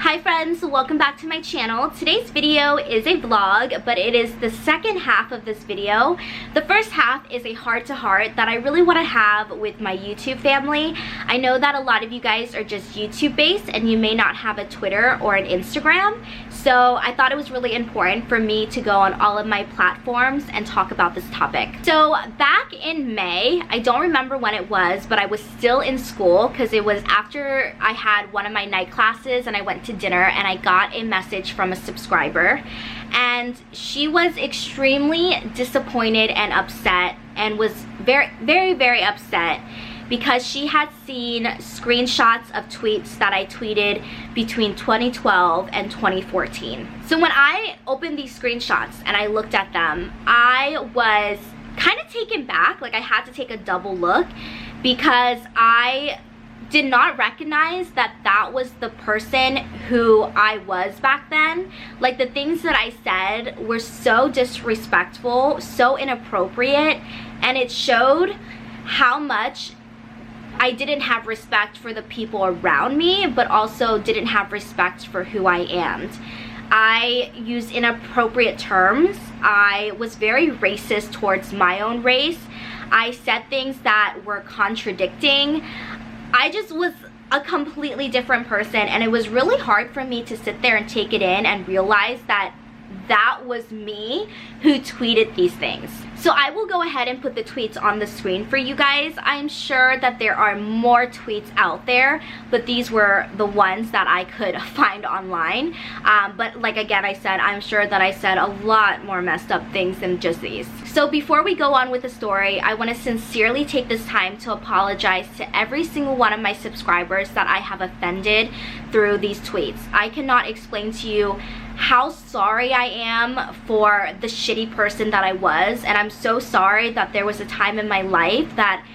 Hi friends, welcome back to my channel. Today's video is a vlog, but it is the second half of this video. The first half is a heart-to-heart that I really want to have with my YouTube family. I know that a lot of you guys are just YouTube based and you may not have a Twitter or an Instagram, so I thought it was really important for me to go on all of my platforms and talk about this topic. So back in May, I don't remember when it was, but I was still in school because it was after I had one of my night classes and I went to dinner, and I got a message from a subscriber, and she was extremely disappointed and upset, and was very upset because she had seen screenshots of tweets that I tweeted between 2012 and 2014. So when I opened these screenshots and I looked at them, I was kind of taken back. Like, I had to take a double look because I did not recognize that that was the person who I was back then. Like, the things that I said were so disrespectful, so inappropriate, and it showed how much I didn't have respect for the people around me, but also didn't have respect for who I am. I used inappropriate terms. I was very racist towards my own race. I said things that were contradicting. I just was a completely different person, and it was really hard for me to sit there and take it in and realize that that was me who tweeted these things. So I will go ahead and put the tweets on the screen for you guys. I'm sure that there are more tweets out there, but these were the ones that I could find online. But like again I said, I'm sure that I said a lot more messed up things than just these. So before we go on with the story, I want to sincerely take this time to apologize to every single one of my subscribers that I have offended through these tweets. I cannot explain to you how sorry I am for the shitty person that I was, and I'm so sorry that there was a time in my life that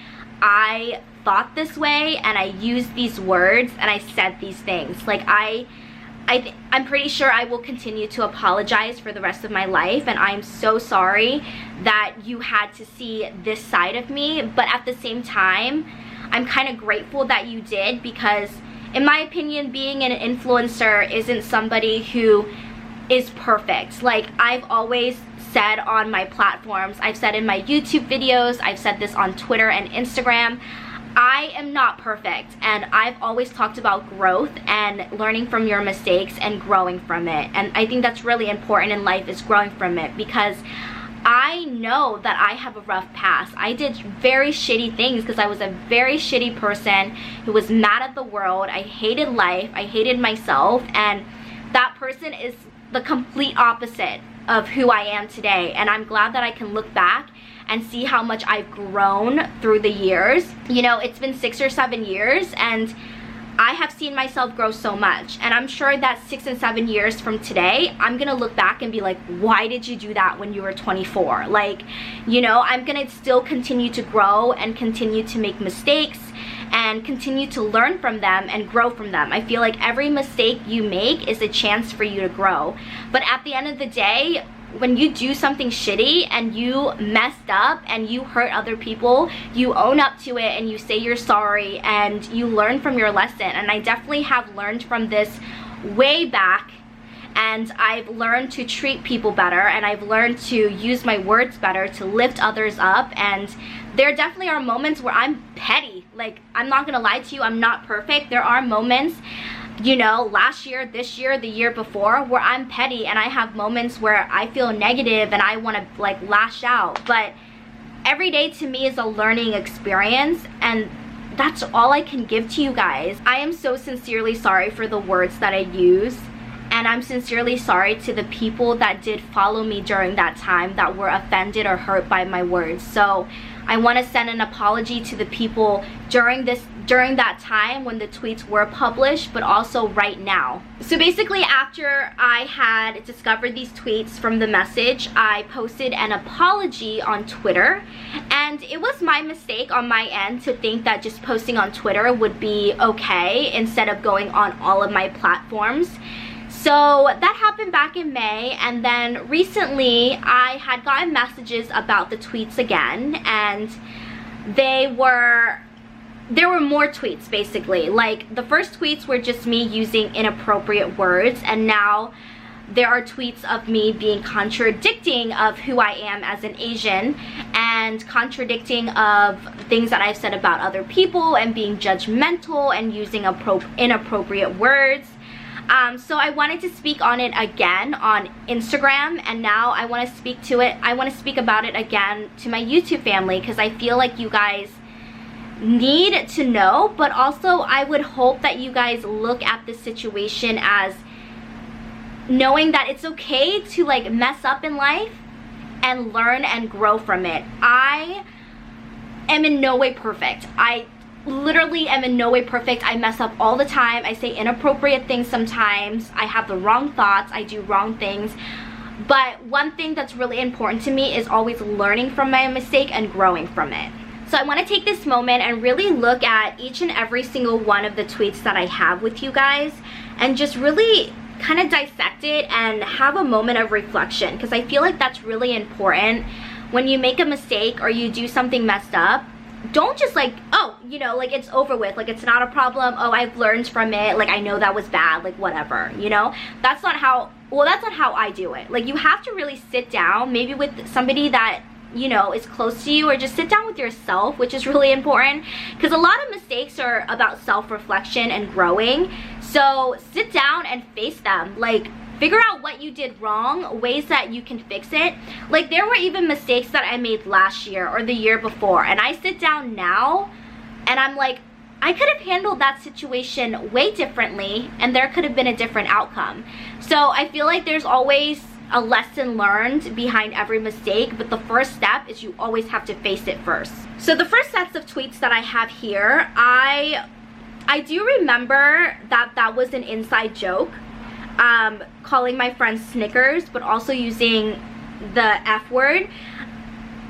I thought this way and I used these words and I said these things. Like, I'm pretty sure I will continue to apologize for the rest of my life, and I'm so sorry that you had to see this side of me, but at the same time I'm kind of grateful that you did, because in my opinion, being an influencer isn't somebody who is perfect. Like, I've always said on my platforms, I've said in my YouTube videos, I've said this on Twitter and Instagram, I am not perfect, and I've always talked about growth and learning from your mistakes and growing from it. And I think that's really important in life, is growing from it, because I know that I have a rough past. I did very shitty things because I was a very shitty person who was mad at the world. I hated life, I hated myself, and that person is the complete opposite of who I am today. And I'm glad that I can look back and see how much I've grown through the years. You know, it's been 6 or 7 years, and I have seen myself grow so much. And I'm sure that 6 and 7 years from today, I'm gonna look back and be like, why did you do that when you were 24? Like, you know, I'm gonna still continue to grow and continue to make mistakes and continue to learn from them and grow from them. I feel like every mistake you make is a chance for you to grow. But at the end of the day, when you do something shitty and you messed up and you hurt other people, you own up to it and you say you're sorry and you learn from your lesson. And I definitely have learned from this way back, and I've learned to treat people better, and I've learned to use my words better to lift others up. And there definitely are moments where I'm petty. Like, I'm not gonna lie to you, I'm not perfect. There are moments, you know, last year, this year, the year before, where I'm petty, and I have moments where I feel negative and I want to like lash out. But every day to me is a learning experience, and that's all I can give to you guys. I am so sincerely sorry for the words that I use, and I'm sincerely sorry to the people that did follow me during that time that were offended or hurt by my words. So I want to send an apology to the people during that time when the tweets were published, but also right now. So basically, after I had discovered these tweets from the message, I posted an apology on Twitter, and it was my mistake on my end to think that just posting on Twitter would be okay instead of going on all of my platforms. So that happened back in May, and then recently I had gotten messages about the tweets again, and they were there were more tweets basically. Like the first tweets were just me using inappropriate words, and now there are tweets of me being contradicting of who I am as an Asian, and contradicting of things that I've said about other people, and being judgmental and using inappropriate words. So I wanted to speak on it again on Instagram, and now I want to speak about it again to my YouTube family, because I feel like you guys need to know, but also I would hope that you guys look at this situation as knowing that it's okay to like mess up in life and learn and grow from it. I am in no way perfect. I literally am in no way perfect. I mess up all the time. I say inappropriate things sometimes. I have the wrong thoughts. I do wrong things. But one thing that's really important to me is always learning from my mistake and growing from it. So I want to take this moment and really look at each and every single one of the tweets that I have with you guys, and just really kind of dissect it and have a moment of reflection, because I feel like that's really important. When you make a mistake or you do something messed up, don't just like, oh, you know, like it's over with, like it's not a problem, oh, I've learned from it, like I know that was bad, like whatever, you know. That's not how, well, that's not how I do it. Like you have to really sit down, maybe with somebody that, you know, is close to you, or just sit down with yourself, which is really important, because a lot of mistakes are about self-reflection and growing. So sit down and face them. Like figure out what you did wrong, ways that you can fix it. Like there were even mistakes that I made last year or the year before, and I sit down now and I'm like, I could have handled that situation way differently, and there could have been a different outcome. So I feel like there's always a lesson learned behind every mistake, but the first step is you always have to face it first. So the first sets of tweets that I have here, I do remember that that was an inside joke, calling my friends Snickers, but also using the F word.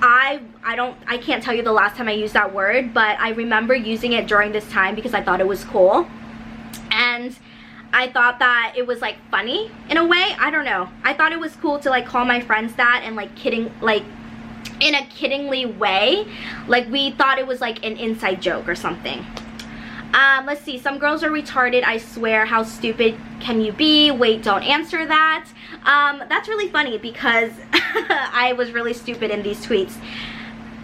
I can't tell you the last time I used that word, but I remember using it during this time because I thought it was cool. And I thought that it was like funny in a way. I don't know. I thought it was cool to like call my friends that, and like kidding, like in a kiddingly way. Like we thought it was like an inside joke or something. Let's see. Some girls are retarded, I swear. How stupid can you be? Wait, don't answer that. That's really funny because I was really stupid in these tweets.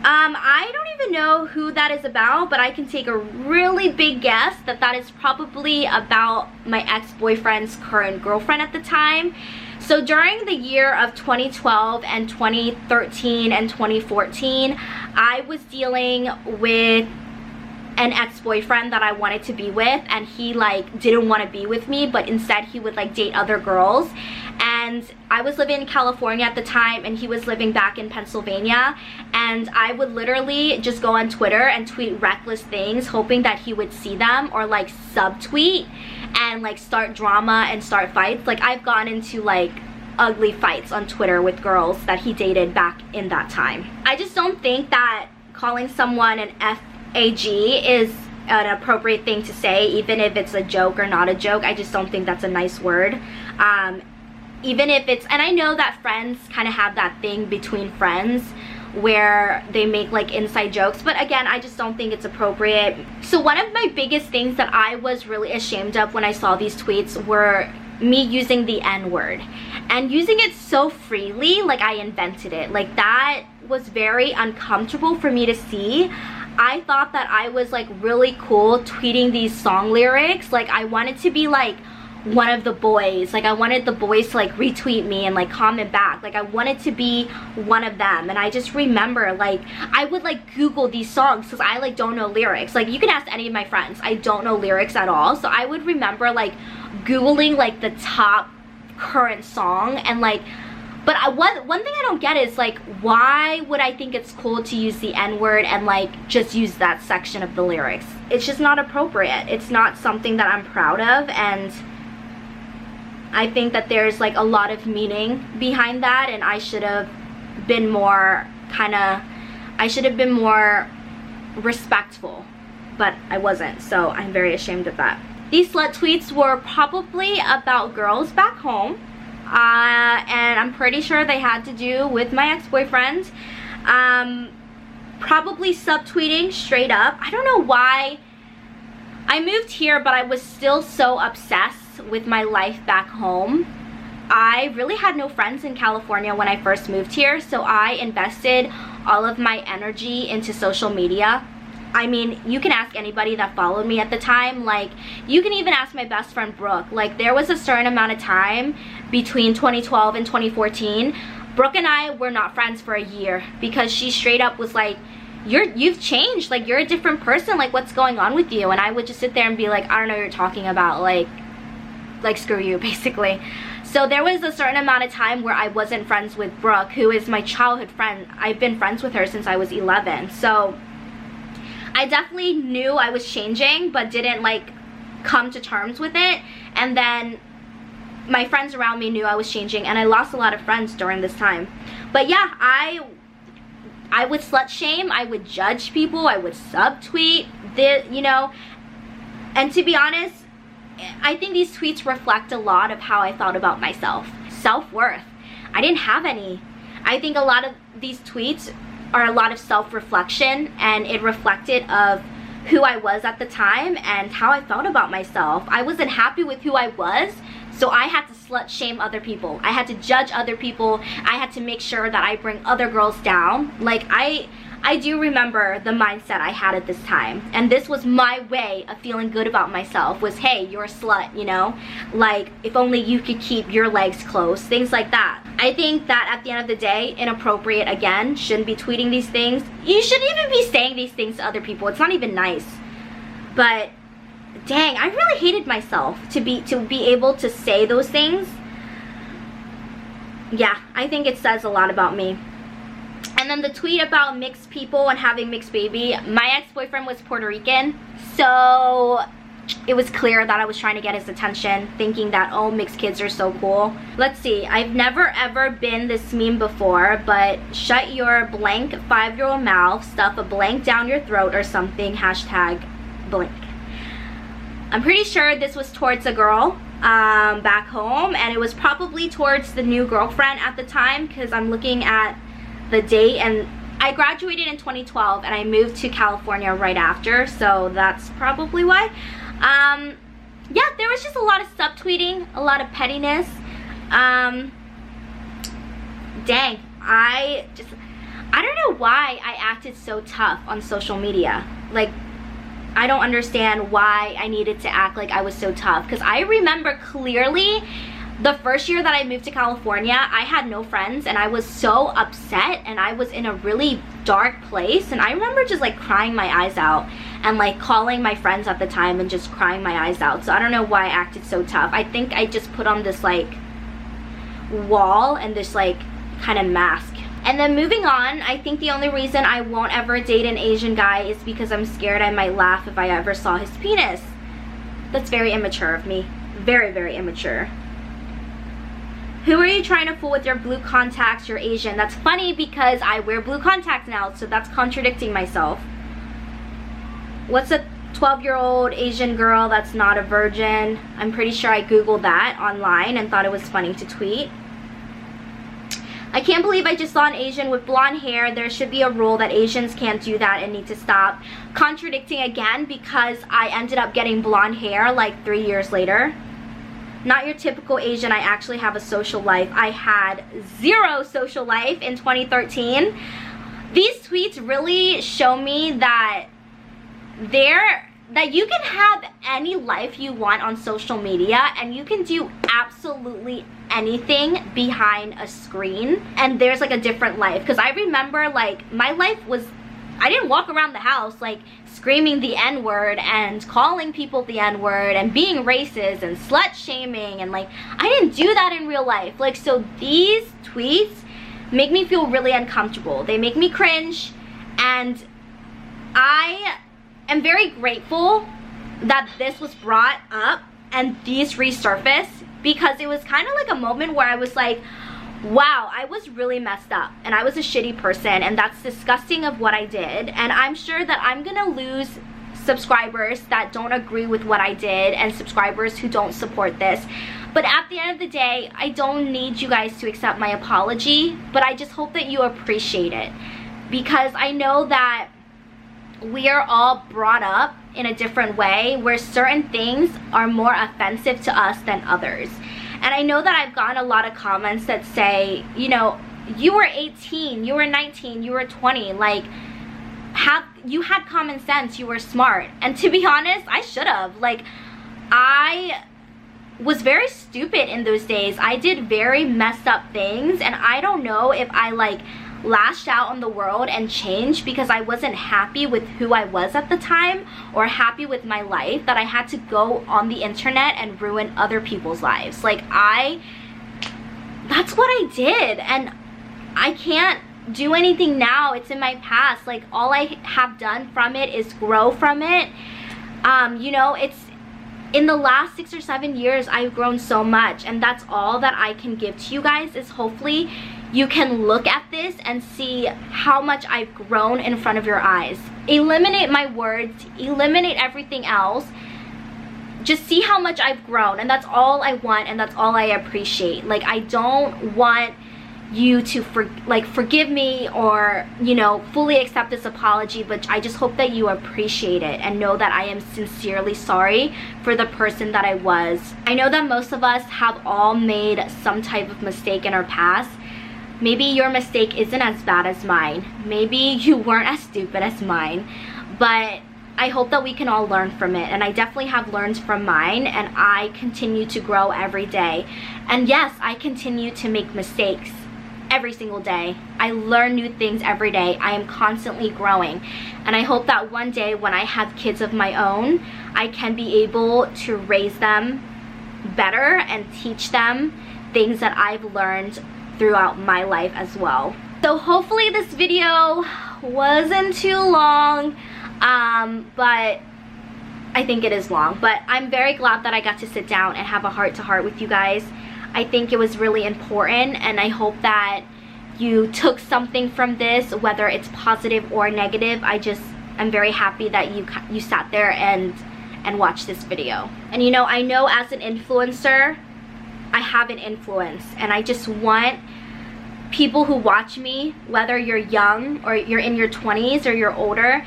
I don't even know who that is about, but I can take a really big guess that that is probably about my ex-boyfriend's current girlfriend at the time. So during the year of 2012 and 2013 and 2014, I was dealing with an ex-boyfriend that I wanted to be with, and he like didn't want to be with me, but instead he would like date other girls. And I was living in California at the time, and he was living back in Pennsylvania, and I would literally just go on Twitter and tweet reckless things, hoping that he would see them, or like subtweet and like start drama and start fights. Like I've gotten into like ugly fights on Twitter with girls that he dated back in that time. I just don't think that calling someone an FAG is an appropriate thing to say, even if it's a joke or not a joke. I just don't think that's a nice word. Even if it's, and I know that friends kind of have that thing between friends where they make like inside jokes, but again, I just don't think it's appropriate. So one of my biggest things that I was really ashamed of when I saw these tweets were me using the N-word, and using it so freely, like I invented it. Like that was very uncomfortable for me to see. I thought that I was like really cool tweeting these song lyrics. Like I wanted to be like one of the boys. Like I wanted the boys to like retweet me and like comment back. Like I wanted to be one of them. And I just remember like I would like Google these songs because I like don't know lyrics. Like you can ask any of my friends, I don't know lyrics at all. So I would remember like Googling like the top current song, and like, but one thing I don't get is like, why would I think it's cool to use the N-word and like just use that section of the lyrics? It's just not appropriate. It's not something that I'm proud of, and I think that there's like a lot of meaning behind that, and I should have been more I should have been more respectful, but I wasn't, so I'm very ashamed of that. These slut tweets were probably about girls back home, and I'm pretty sure they had to do with my ex-boyfriend. Probably subtweeting straight up. I don't know why I moved here, but I was still so obsessed with my life back home. I really had no friends in California when I first moved here, so I invested all of my energy into social media. I mean, you can ask anybody that followed me at the time. Like, you can even ask my best friend Brooke. Like, there was a certain amount of time between 2012 and 2014. Brooke and I were not friends for a year because she straight up was like, you've changed, like, you're a different person, like, what's going on with you? And I would just sit there and be like, I don't know what you're talking about, like screw you, basically. So there was a certain amount of time where I wasn't friends with Brooke, who is my childhood friend. I've been friends with her since I was 11. So I definitely knew I was changing, but didn't like come to terms with it. And then my friends around me knew I was changing, and I lost a lot of friends during this time. But yeah, I would slut shame, I would judge people, I would subtweet, you know. And to be honest, I think these tweets reflect a lot of how I felt about myself. Self-worth. I didn't have any. I think a lot of these tweets are a lot of self-reflection, and it reflected of who I was at the time and how I felt about myself. I wasn't happy with who I was, so I had to slut shame other people. I had to judge other people. I had to make sure that I bring other girls down. Like, I do remember the mindset I had at this time, and this was my way of feeling good about myself, was, hey, you're a slut, you know, like, if only you could keep your legs closed, things like that. I think that at the end of the day, inappropriate, again, shouldn't be tweeting these things. You shouldn't even be saying these things to other people. It's not even nice. But dang, I really hated myself to be able to say those things. Yeah, I think it says a lot about me. And then the tweet about mixed people and having mixed baby, my ex-boyfriend was Puerto Rican, so it was clear that I was trying to get his attention, thinking that, oh, mixed kids are so cool. Let's see, I've never ever been this meme before, but shut your blank 5-year-old mouth, stuff a blank down your throat or something, hashtag blank. I'm pretty sure this was towards a girl back home, and it was probably towards the new girlfriend at the time, because I'm looking at the date, and I graduated in 2012 and I moved to California right after, so that's probably why. Yeah, there was just a lot of subtweeting, a lot of pettiness. Dang, I don't know why I acted so tough on social media. Like, I don't understand why I needed to act like I was so tough, because I remember clearly the first year that I moved to California, I had no friends, and I was so upset, and I was in a really dark place, and I remember just like crying my eyes out and like calling my friends at the time and just crying my eyes out. So I don't know why I acted so tough. I think I just put on this like wall and this like kind of mask. And then moving on, I think the only reason I won't ever date an Asian guy is because I'm scared I might laugh if I ever saw his penis. That's very immature of me. Very, very immature. Who are you trying to fool with your blue contacts? You're Asian. That's funny because I wear blue contacts now, so that's contradicting myself. What's a 12-year-old Asian girl that's not a virgin? I'm pretty sure I googled that online and thought it was funny to tweet. I can't believe I just saw an Asian with blonde hair. There should be a rule that Asians can't do that and need to stop. Contradicting again, because I ended up getting blonde hair like 3 years later. Not your typical Asian. I actually have a social life. I had zero social life in 2013. These tweets really show me that you can have any life you want on social media, and you can do absolutely anything behind a screen, and there's like a different life. Because I remember, like, my life was, I didn't walk around the house like screaming the N-word and calling people the N-word and being racist and slut shaming, and like, I didn't do that in real life. Like, so these tweets make me feel really uncomfortable. They make me cringe, and I am very grateful that this was brought up and these resurfaced, because it was kind of like a moment where I was like, wow, I was really messed up and I was a shitty person, and that's disgusting of what I did, and I'm sure that I'm gonna lose subscribers that don't agree with what I did and subscribers who don't support this. But at the end of the day, I don't need you guys to accept my apology, but I just hope that you appreciate it, because I know that we are all brought up in a different way where certain things are more offensive to us than others. And I know that I've gotten a lot of comments that say, you know, you were 18, you were 19, you were 20, like, you had common sense, you were smart. And to be honest, I should have. Like, I was very stupid in those days. I did very messed up things, and I don't know if I like lashed out on the world and changed because I wasn't happy with who I was at the time or happy with my life, that I had to go on the internet and ruin other people's lives. Like, that's what I did, and I can't do anything now. It's in my past. Like, all I have done from it is grow from it. You know, it's in the last 6 or 7 years I've grown so much, and that's all that I can give to you guys, is hopefully you can look at this and see how much I've grown in front of your eyes. Eliminate my words, eliminate everything else, just see how much I've grown, and that's all I want, and that's all I appreciate. Like, I don't want you to forgive me or, you know, fully accept this apology, but I just hope that you appreciate it and know that I am sincerely sorry for the person that I was. I know that most of us have all made some type of mistake in our past. Maybe your mistake isn't as bad as mine. Maybe you weren't as stupid as mine, but I hope that we can all learn from it, and I definitely have learned from mine, and I continue to grow every day. And yes, I continue to make mistakes every single day. I learn new things every day. I am constantly growing, and I hope that one day when I have kids of my own, I can be able to raise them better and teach them things that I've learned throughout my life as well. So hopefully this video wasn't too long, but I think it is long, but I'm very glad that I got to sit down and have a heart-to-heart with you guys. I think it was really important, and I hope that you took something from this, whether it's positive or negative. I'm very happy that you sat there and watched this video. And you know, I know as an influencer, I have an influence, and I just want people who watch me, whether you're young or you're in your 20s or you're older,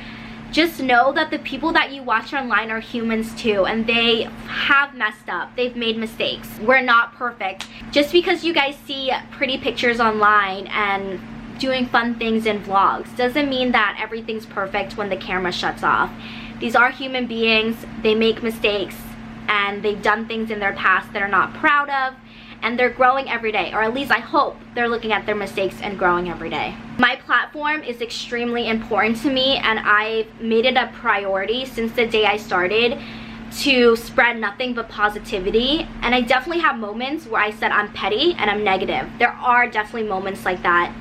just know that the people that you watch online are humans too, and they have messed up. They've made mistakes. We're not perfect. Just because you guys see pretty pictures online and doing fun things in vlogs doesn't mean that everything's perfect when the camera shuts off. These are human beings. They make mistakes, and they've done things in their past that are not proud of, and they're growing every day, or at least I hope they're looking at their mistakes and growing every day. My platform is extremely important to me, and I've made it a priority since the day I started to spread nothing but positivity. And I definitely have moments where I said I'm petty and I'm negative. There are definitely moments like that,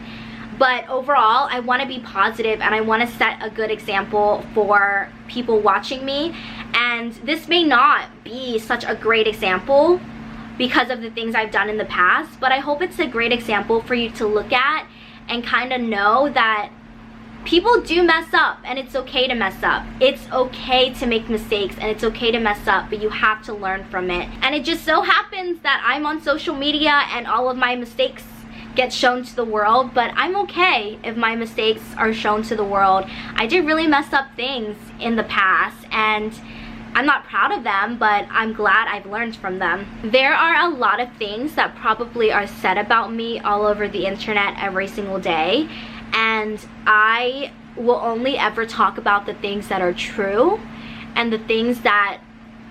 but overall I want to be positive, and I want to set a good example for people watching me. And this may not be such a great example because of the things I've done in the past, but I hope it's a great example for you to look at and kind of know that people do mess up, and it's okay to mess up. It's okay to make mistakes, and it's okay to mess up, but you have to learn from it. And it just so happens that I'm on social media and all of my mistakes get shown to the world, but I'm okay if my mistakes are shown to the world. I did really mess up things in the past, and I'm not proud of them, but I'm glad I've learned from them. There are a lot of things that probably are said about me all over the internet every single day, and I will only ever talk about the things that are true and the things that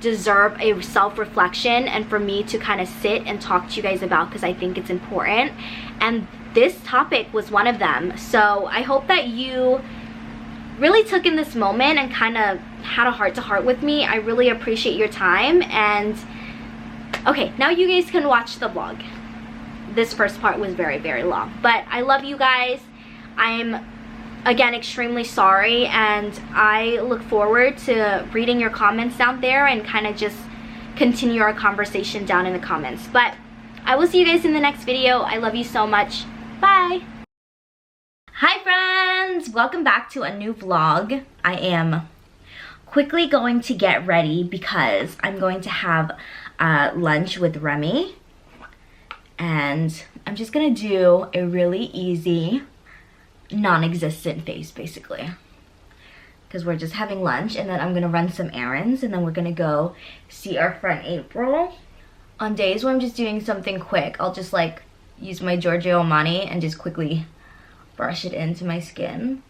deserve a self-reflection, and for me to kind of sit and talk to you guys about, because I think it's important. And this topic was one of them. So I hope that you really took in this moment and kind of had a heart-to-heart with me. I really appreciate your time. And okay, now you guys can watch the vlog. This first part was very, very long, but I love you guys. I'm again extremely sorry, and I look forward to reading your comments down there and kind of just continue our conversation down in the comments. But I will see you guys in the next video. I love you so much. Bye. Hi friends, welcome back to a new vlog. I am quickly going to get ready because I'm going to have lunch with Remy, and I'm just gonna do a really easy non-existent face basically. because we're just having lunch, and then I'm gonna run some errands, and then we're gonna go see our friend April. On days where I'm just doing something quick, I'll just like use my Giorgio Armani and just quickly brush it into my skin.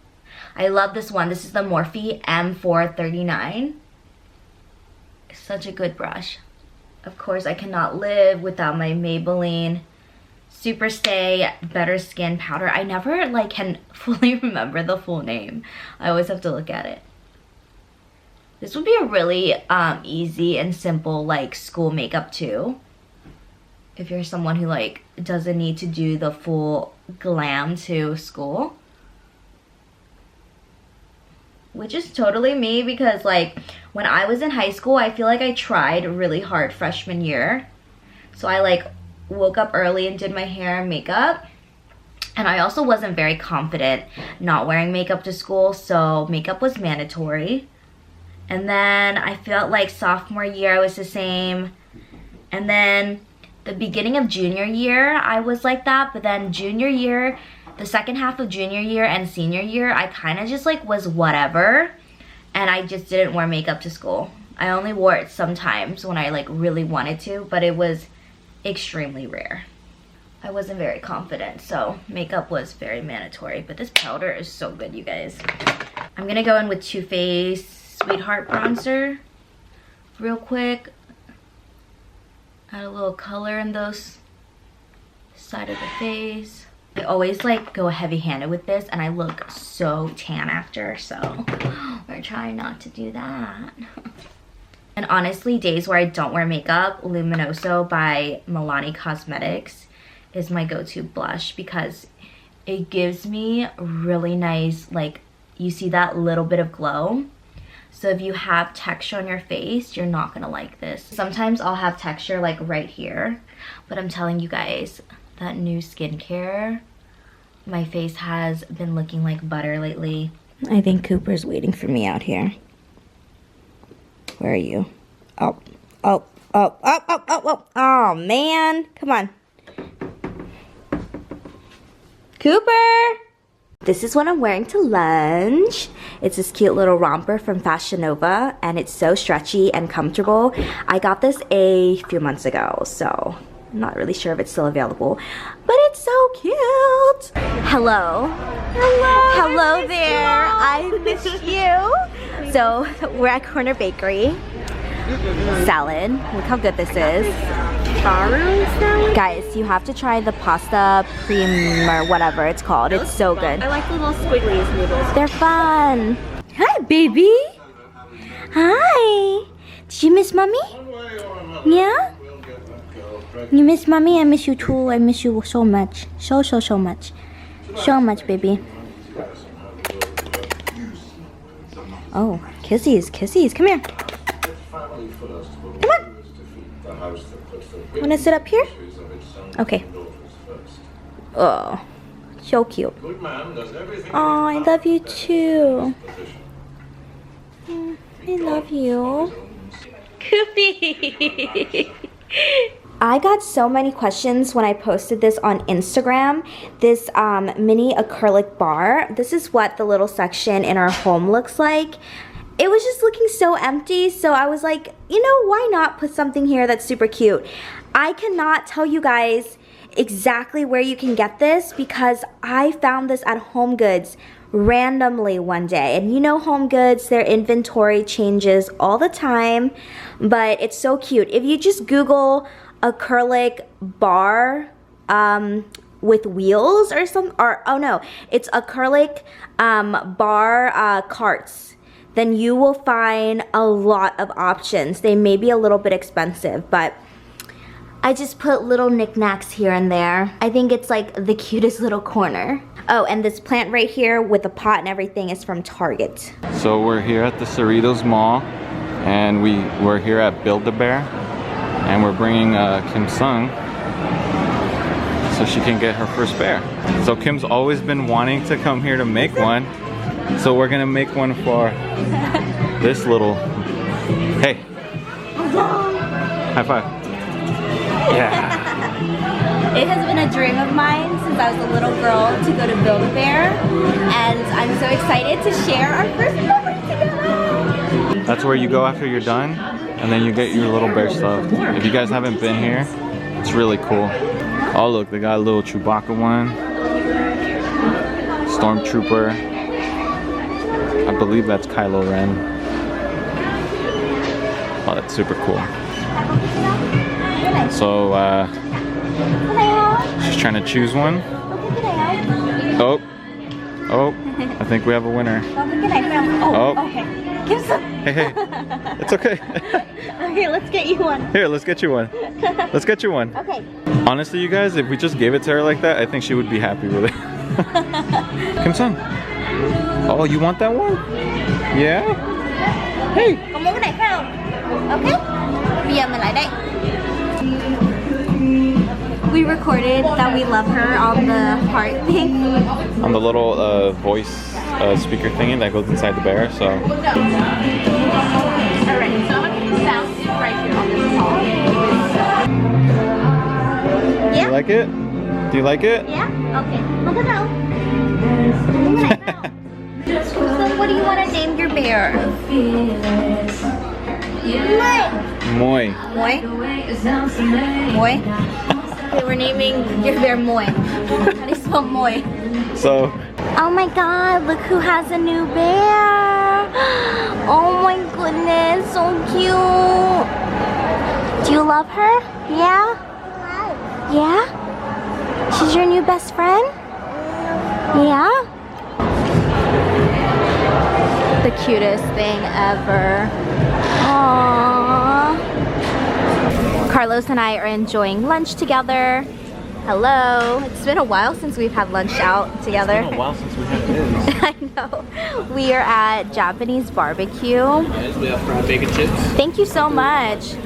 I love this one. This is the Morphe M439. It's such a good brush. Of course, I cannot live without my Maybelline Super Stay Better Skin Powder. I never like can fully remember the full name. I always have to look at it. This would be a really easy and simple like school makeup too. If you're someone who like doesn't need to do the full glam to school. Which is totally me, because like when I was in high school, I feel like I tried really hard freshman year. So I like woke up early and did my hair and makeup. And I also wasn't very confident not wearing makeup to school, so makeup was mandatory. And then I felt like sophomore year I was the same. And then the beginning of junior year I was like that, but then junior year, the second half of junior year and senior year, I kind of just like was whatever, and I just didn't wear makeup to school. I only wore it sometimes when I like really wanted to, but it was extremely rare. I wasn't very confident, so makeup was very mandatory, but this powder is so good, you guys. I'm gonna go in with Too Faced Sweetheart Bronzer real quick. Add a little color in those side of the face. I always like go heavy-handed with this, and I look so tan after, so we're trying not to do that. And honestly, days where I don't wear makeup, Luminoso by Milani Cosmetics is my go-to blush, because it gives me really nice, like, you see that little bit of glow. So if you have texture on your face, you're not gonna like this. Sometimes I'll have texture like right here, but I'm telling you guys, that new skincare, my face has been looking like butter lately. I think Cooper's waiting for me out here. Where are you? Oh, man. Come on. Cooper! This is what I'm wearing to lunch. It's this cute little romper from Fashion Nova, and it's so stretchy and comfortable. I got this a few months ago, so I'm not really sure if it's still available, but it's so cute. Hello. Hello there. I missed you. So we're at Corner Bakery. Salad. Look how good this is. Guys, you have to try the pasta prime or whatever it's called. It's so good. I like the little squigglies noodles. They're fun. Hi, baby. Hi. Did you miss mommy? Yeah? You miss mommy? I miss you too. I miss you so much. So much. So much, baby. Oh, kissies, kissies. Come here. Come on. Wanna sit up here? Okay. Oh, so cute. Oh, I love you too. I love you. Koopy. I got so many questions when I posted this on Instagram. This mini acrylic bar. This is what the little section in our home looks like. It was just looking so empty, so I was like, you know, why not put something here that's super cute? I cannot tell you guys exactly where you can get this, because I found this at HomeGoods randomly one day. And you know HomeGoods, their inventory changes all the time, but it's so cute. If you just Google acrylic bar with wheels or some, or oh no, it's acrylic bar carts, then you will find a lot of options. They may be a little bit expensive, but I just put little knickknacks here and there. I think it's like the cutest little corner. Oh, and this plant right here with the pot and everything is from Target. So we're here at the Cerritos Mall, and we're here at Build-A-Bear, and we're bringing Kim Sung so she can get her first bear. So Kim's always been wanting to come here to make one, so we're gonna make one for this little, hey, high five. Yeah. It has been a dream of mine since I was a little girl to go to Build-A-Bear, and I'm so excited to share our first memory That's where you go after you're done, and then you get your little bear stuff. If you guys haven't been here, it's really cool. Oh look, they got a little Chewbacca one. Stormtrooper. I believe that's Kylo Ren. Oh, that's super cool. So, she's trying to choose one. Oh, I think we have a winner. Oh, okay. Hey, it's okay. Okay, let's get you one. Here, let's get you one. Let's get you one. Okay. Honestly, you guys, if we just gave it to her like that, I think she would be happy with it. Kim Sung. Oh, you want that one? Yeah? Hey. Có muốn cái này phải không? Okay. Bây giờ mình lại đây. We recorded that we love her on the heart thing. On the little voice speaker thingy that goes inside the bear, so. Alright, so I'm gonna sound it right here on this wall. Do you like it? Do you like it? Yeah? Okay. Look at that. So what do you want to name your bear? Moi. Moi? Moi? Okay, we're naming your bear Moi. How do you spell Moi? So. Oh my god, look who has a new bear. Oh my goodness, so cute. Do you love her? Yeah? Yeah? She's your new best friend? Yeah? The cutest thing ever. Aww. Carlos and I are enjoying lunch together. Hello. It's been a while since we've had lunch out together. It's been a while since we had this. I know. We are at Japanese barbecue. Yes, we have fried bacon chips. Thank you so much.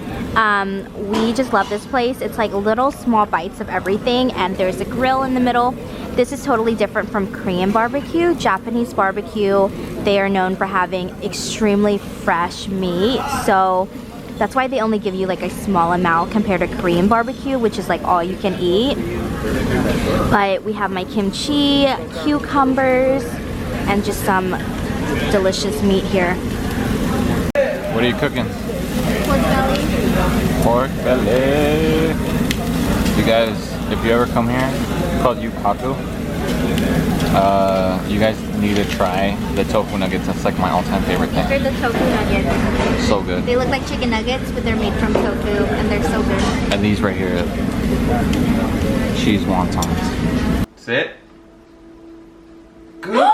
We just love this place. It's like little small bites of everything, and there's a grill in the middle. This is totally different from Korean barbecue. Japanese barbecue, they are known for having extremely fresh meat, so that's why they only give you like a small amount compared to Korean barbecue, which is like all you can eat. But we have my kimchi, cucumbers, and just some delicious meat here. What are you cooking? Pork belly. Pork belly. You guys, if you ever come here, it's called Yukaku. You guys need to try the tofu nuggets. That's like my all-time favorite thing. They're the tofu nuggets. So good. They look like chicken nuggets, but they're made from tofu, and they're so good. And these right here, cheese wontons. Sit. Good.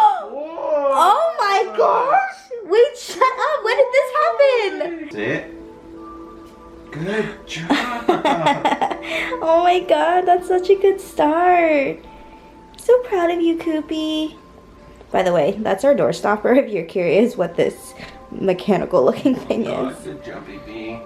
Oh my gosh! Wait, shut up! When did this happen? Sit. Good job. Oh my god, that's such a good start. So proud of you, Koopy. By the way, that's our door stopper if you're curious what this mechanical looking thing is. It's a jumpy bee.